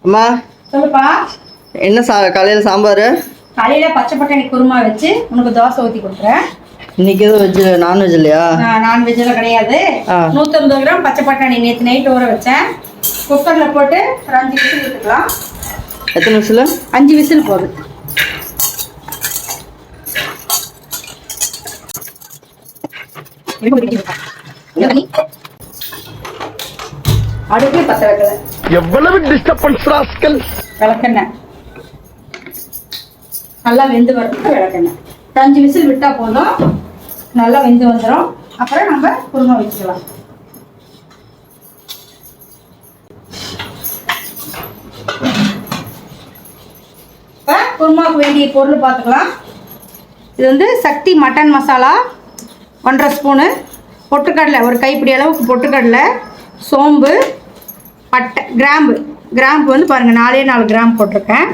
அம்மா சொல்லுப்பா. என்ன காலையில் சாம்பார்? காலையில் பச்சை பட்டாணி குருமா வச்சு உனக்கு தோசை ஊற்றி கொடுக்குறேன். இன்னைக்கு எதுவும் வெஜ் நான்வெஜ் இல்லையா? நான்வெஜ்ஜெல்லாம் கிடையாது. 150 கிராம் பச்சை பட்டாணி நேற்று நைட்டு ஊற வச்சேன். குக்கரில் போட்டு ஒரு 5 விசில் விட்டுக்கலாம். எத்தனை விசில்? 5 விசில் போதும். அடுப்பு பற்ற வைக்கல. எவ்வளவு டிஸ்டர்பன்ஸ் ராஸ்கல். விளக்கெண்ணெய் நல்லா வெந்து வரதுக்கு விளக்கெண்ணெய் 5 விசில் விட்டா போதும். நல்லா வெந்து வந்துடும். அப்புறம் நம்ம குருமா வச்சுக்கலாம். இப்போ குருமாவுக்கு வேண்டிய பொருள் பார்த்துக்கலாம். இது வந்து சக்தி மட்டன் மசாலா 1.5 ஸ்பூனு, பொட்டுக்கடலை ஒரு கைப்பிடி அளவுக்கு பொட்டுக்கடலை, சோம்பு, பட்டை, கிராம்பு வந்து பாருங்கள் 4 கிராம் போட்டிருக்கேன்.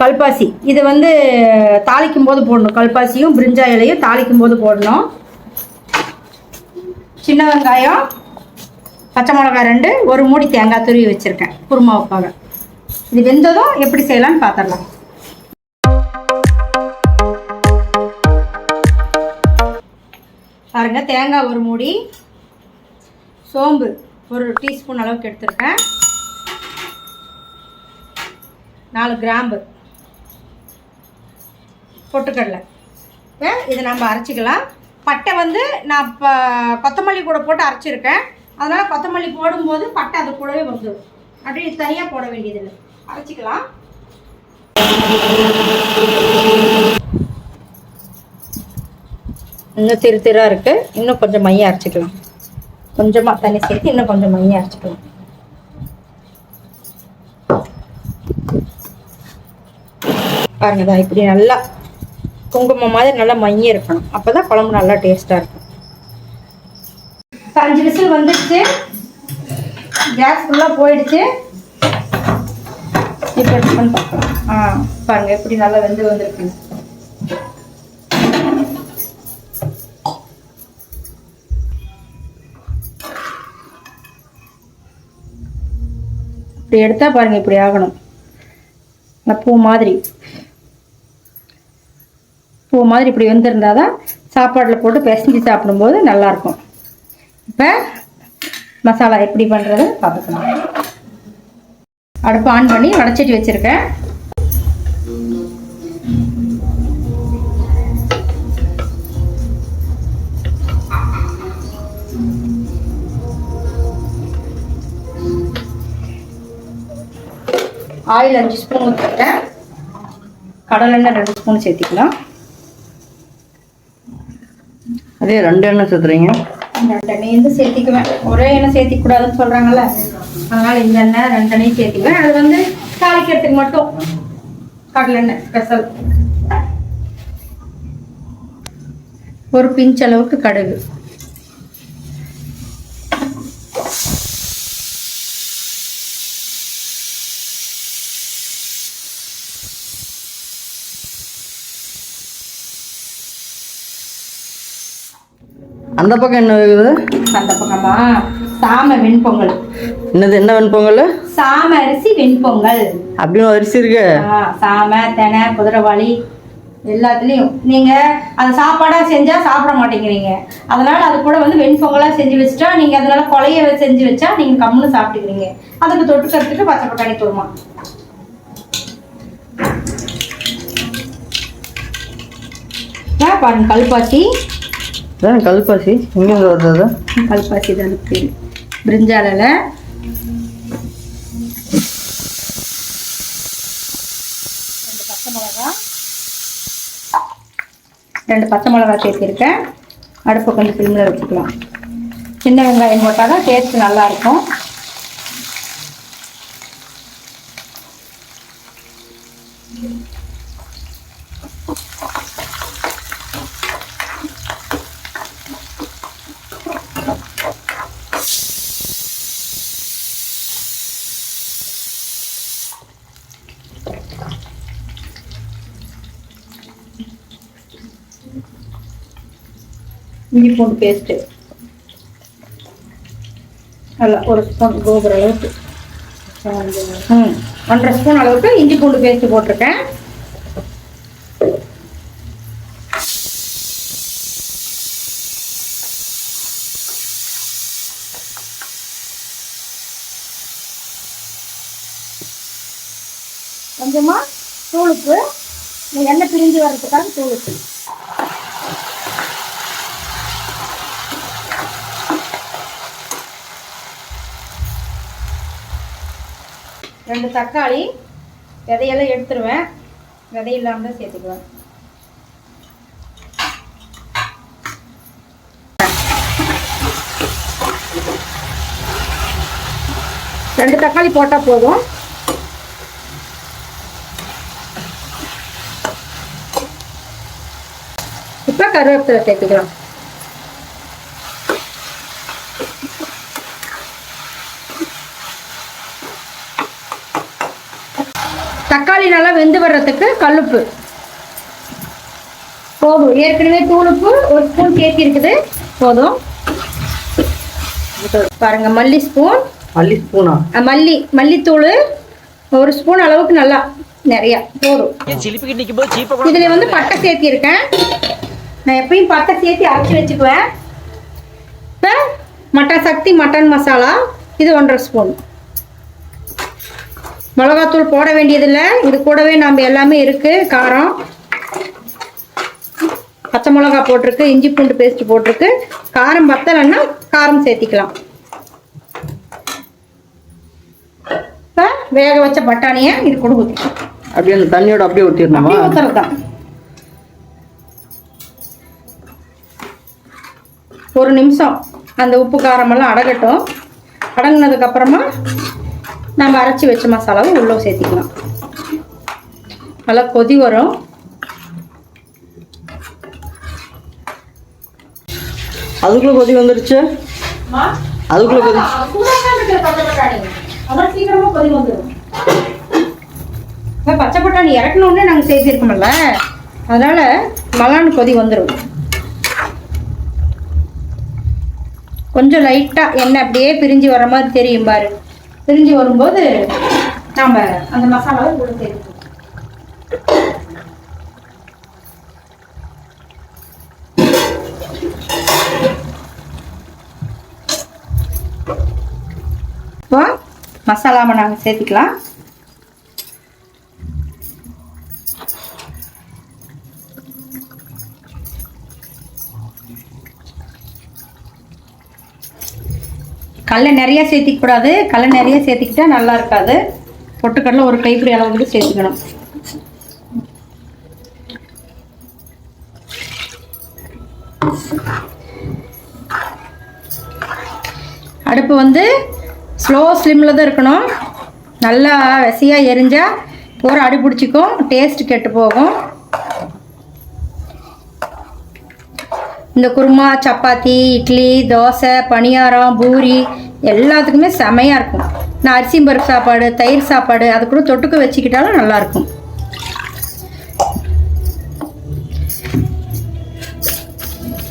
கல்பாசி இது வந்து தாளிக்கும் போது போடணும். கல்பாசியும் பிரிஞ்சா இலையும் தாளிக்கும் போது போடணும். சின்ன வெங்காயம், பச்சை மிளகாய் 2, ஒரு மூடி தேங்காய் துருவி வச்சுருக்கேன் குருமாவுக்காக. இது வெந்ததும் எப்படி செய்யலாம்னு பார்த்துடலாம். பாருங்கள், தேங்காய் ஒரு மூடி, சோம்பு ஒரு டீஸ்பூன் அளவுக்கு எடுத்துருக்கேன், 4 கிராம்பு, பொட்டுக்கடலை. இதை நம்ம அரைச்சிக்கலாம். பட்டை வந்து நான் இப்போ கொத்தமல்லி கூட போட்டு அரைச்சிருக்கேன். அதனால் கொத்தமல்லி போடும்போது பட்டை அது கூடவே வந்துடும். அப்படி தனியாக போட வேண்டியதில்லை. அரைச்சிக்கலாம். இன்னும் திரு இருக்குது. இன்னும் கொஞ்சம் மையம் அரைச்சிக்கலாம். கொஞ்சமாக தண்ணி சேர்த்து இன்னும் கொஞ்சம் மையம் அரைச்சிக்கலாம். பாருங்க தான், இப்படி நல்லா குங்குமம் மாதிரி நல்லா மையம் இருக்கணும். அப்போ தான் குழம்பு நல்லா டேஸ்ட்டாக இருக்கும். 5 விசில் வந்துடுச்சு. கேஸ் ஃபுல்லாக போயிடுச்சு. இப்போ பண்ணி பார்க்கலாம். பாருங்கள் எப்படி நல்லா வெந்து வந்துருக்குங்க. இப்படி எடுத்தால் பாருங்கள் இப்படி ஆகணும். பூ மாதிரி இப்படி வெந்திருந்தால் தான் சாப்பாட்டில் போட்டு பிசைஞ்சு சாப்பிடும்போது நல்லாயிருக்கும். இப்போ மசாலா எப்படி பண்ணுறது பார்த்துக்கலாம். அடுப்பு ஆன் பண்ணி வடச்சட்டி வச்சுருக்கேன். ஆயில் 5 ஸ்பூன் ஊற்றிட்டேன். கடலெண்ணெய் 2 ஸ்பூன் சேர்த்திக்கலாம். அதே 2 எண்ணெய் சேர்த்துறீங்க? 2 எண்ணெய் வந்து சேர்த்திக்குவேன். ஒரே எண்ணெய் சேர்த்திக்கூடாதுன்னு சொல்கிறாங்கல்ல, அதனால் இந்த எண்ணெய் 2 எண்ணெய் சேர்த்திக்குவேன். அது வந்து தாளிக்கிறதுக்கு மட்டும் கடலெண்ணெய் ஸ்பெஷல். ஒரு பிஞ்ச் அளவுக்கு கடுகு, அந்த பக்கம் என்ன இருக்குது? அந்த பக்கமா சாம வெண்பொங்கல். என்னது? என்ன வெண்பொங்கல்? சாம அரிசி வெண்பொங்கல் அப்படின்னு அரிசி இருக்கு. சாம, தெனை, குதிரைவாளி எல்லாத்துலேயும் நீங்கள் அதை சாப்பாடாக செஞ்சால் சாப்பிட மாட்டேங்கிறீங்க. அதனால் அது கூட வந்து வெண்பொங்கலாக செஞ்சு வச்சுட்டா நீங்கள் அதனால கொலைய செஞ்சு வச்சா நீங்கள் கம்முன்னு சாப்பிட்டுக்கிறீங்க. அதுக்கு தொட்டுக்கிறதுக்கு பச்சை பட்டாணி குருமா. பாருங்க, கல்பாசி. கல்பாசி எங்கே வருது? கல்பாசி தான் பேர். பிரிஞ்சாலில் 2 பச்சை மிளகா சேர்த்திருக்கேன். அடுப்பை கொஞ்சம் சிம்மில் வச்சுக்கலாம். சின்ன வெங்காயம் போட்டால் தான் டேஸ்ட் நல்லாயிருக்கும். இஞ்சி பூண்டு பேஸ்ட்டு நல்லா ஒரு ஸ்பூன் கோபுர அளவுக்கு 1.5 ஸ்பூன் அளவுக்கு இஞ்சி பூண்டு பேஸ்ட் போட்டிருக்கேன். கொஞ்சமா தூளுப்பு, எண்ணெய் பிரிஞ்சு வர்றதுக்காக தூளுப்பு. ரெண்டு தக்காளி விதையெல்லாம் எடுத்துருவேன், விதை இல்லாமல் தான் சேர்த்துக்குவேன். ரெண்டு தக்காளி போட்டால் போதும். இப்போ கருவேப்பிலை சேர்த்துக்கலாம். தக்காளி நல்லா வெந்து வர்றதுக்கு கல்லுப்பு போதும். ஏற்கனவே தூளுப்பு 1 ஸ்பூன் சேர்த்தி இருக்குது, போதும். பாருங்க, மல்லித்தூள் 1 ஸ்பூன் அளவுக்கு நல்லா நிறைய போதும். இதுல வந்து பட்டை சேர்த்தி இருக்கேன். நான் எப்பயும் பட்டை சேர்த்தி அரைச்சி வச்சுக்குவேன். இப்போ சக்தி மட்டன் மசாலா இது 1.5 ஸ்பூன். மிளகாத்தூள் போட வேண்டியதில்லை, இது கூடவே நம்ம எல்லாமே இருக்கு. காரம், பச்சை மிளகா போட்டிருக்கு, இஞ்சி பூண்டு பேஸ்ட் போட்டிருக்கு. காரம் பத்தலைன்னா காரம் சேர்த்திக்கலாம். இப்போ வேக வச்ச பட்டாணியை இது கூட ஊற்றிக்கலாம். அப்படியே அந்த தண்ணியோட அப்படியே ஊற்றிடணுமா? ஊற்றுறது தான். 1 நிமிஷம் அந்த உப்பு காரமெல்லாம் அடங்கட்டும். அடங்கினதுக்கப்புறமா நம்ம அரைச்சி வச்ச மசாலாவை உள்ளே சேர்த்திக்கலாம். நல்லா கொதி வரும். அதுக்குள்ள கொதி வந்துருச்சு. அதுக்குள்ள கொதி சீக்கிரமா கொதி வந்துடும். பச்சை பட்டாணி இறக்கணுன்னே நாங்கள் சேர்த்திருக்கோம்ல, அதனால மலான்னு கொதி வந்துடும். கொஞ்சம் லைட்டாக எண்ணெய் அப்படியே பிரிஞ்சு வர மாதிரி தெரியும் பாரு. பிரிஞ்சு வரும்போது நாம் அந்த மசாலாவை கூட சேர்த்துக்கணும். இப்போ மசாலாவை நாங்கள் சேர்த்துக்கலாம். கடலை நிறைய சேர்த்திக்க கூடாது. கடலை நிறைய சேர்த்திக்கிட்டா நல்லா இருக்காது. பொட்டுக்கடலை 1 கைப்பிடி அளவுக்கு சேர்த்துக்கணும். அடுப்பு வந்து ஸ்லோ ஸ்லிம்மில் தான் இருக்கணும். நல்லா வெசையாக எரிஞ்சால் போகிற அடி பிடிச்சிக்கும், டேஸ்ட் கெட்டு போகும். இந்த குருமா, சப்பாத்தி, இட்லி, தோசை, பணியாரம், பூரி எல்லாத்துக்குமே செமையாக இருக்கும். நான் அரிசி பருப்பு சாப்பாடு, தயிர் சாப்பாடு அது கூட தொட்டுக்க வச்சுக்கிட்டாலும் நல்லாயிருக்கும்.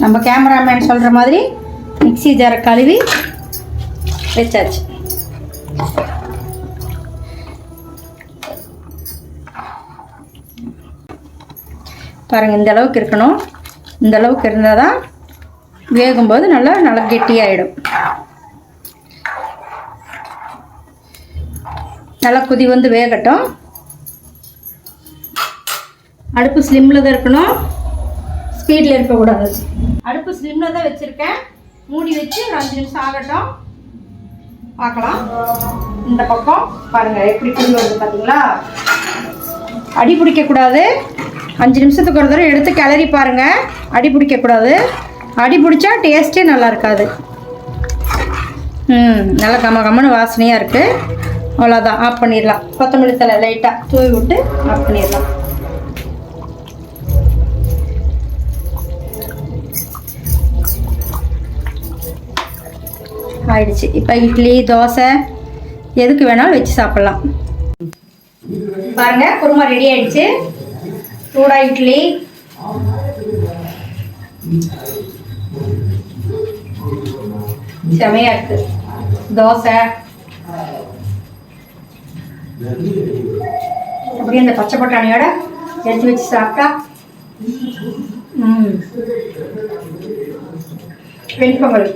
நம்ம கேமராமேன் சொல்கிற மாதிரி மிக்ஸி ஜாரை கழுவி வச்சாச்சு. பாருங்கள், இந்த அளவுக்கு இருக்கணும். இந்த அளவுக்கு இருந்தால் தான் வேகும்போது நல்லா கெட்டியாகிடும். நல்லா கொதி வந்து வேகட்டும். அடுப்பு ஸ்லிம்மில் தான் இருக்கணும், ஸ்பீடில் இருக்கக்கூடாது. அடுப்பு ஸ்லிம்மில் தான் வச்சுருக்கேன். மூடி வச்சு ஒரு 5 நிமிஷம் ஆகட்டும், பார்க்கலாம். இந்த பக்கம் பாருங்கள் எப்படி கொதி வருது பார்த்தீங்களா? அடி பிடிக்கக்கூடாது. 5 நிமிஷத்துக்கு ஒரு தடவை எடுத்து கிளறி பாருங்கள். அடி பிடிக்கக்கூடாது. அடி பிடிச்சா டேஸ்ட்டே நல்லா இருக்காது. நல்லா கம்மன்னு வாசனையாக இருக்குது. அவ்வளோதான், ஆஃப் பண்ணிடலாம். கொத்தமல்லி தழை லைட்டாக தூவி விட்டு ஆஃப் பண்ணிடலாம். ஆயிடுச்சு. இப்போ இட்லி, தோசை எதுக்கு வேணாலும் வச்சு சாப்பிட்லாம். பாருங்க, குருமா ரெடி ஆயிடுச்சு. சூடா இட்லி, செமையா இருக்கு. தோசை, அப்படியே இந்த பச்சை பட்டாணியோட எடுத்து வச்சு சாப்பிட்டா வெண்பொங்கல்.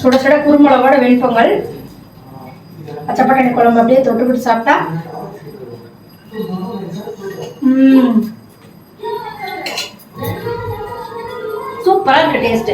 சுட சுட குருமிளகோட வெண்பொங்கல், பச்சை பட்டாணி குழம்பு அப்படியே தொட்டுக்கிட்டு சாப்பிட்டா சூப்பரா இருக்கு டேஸ்ட்.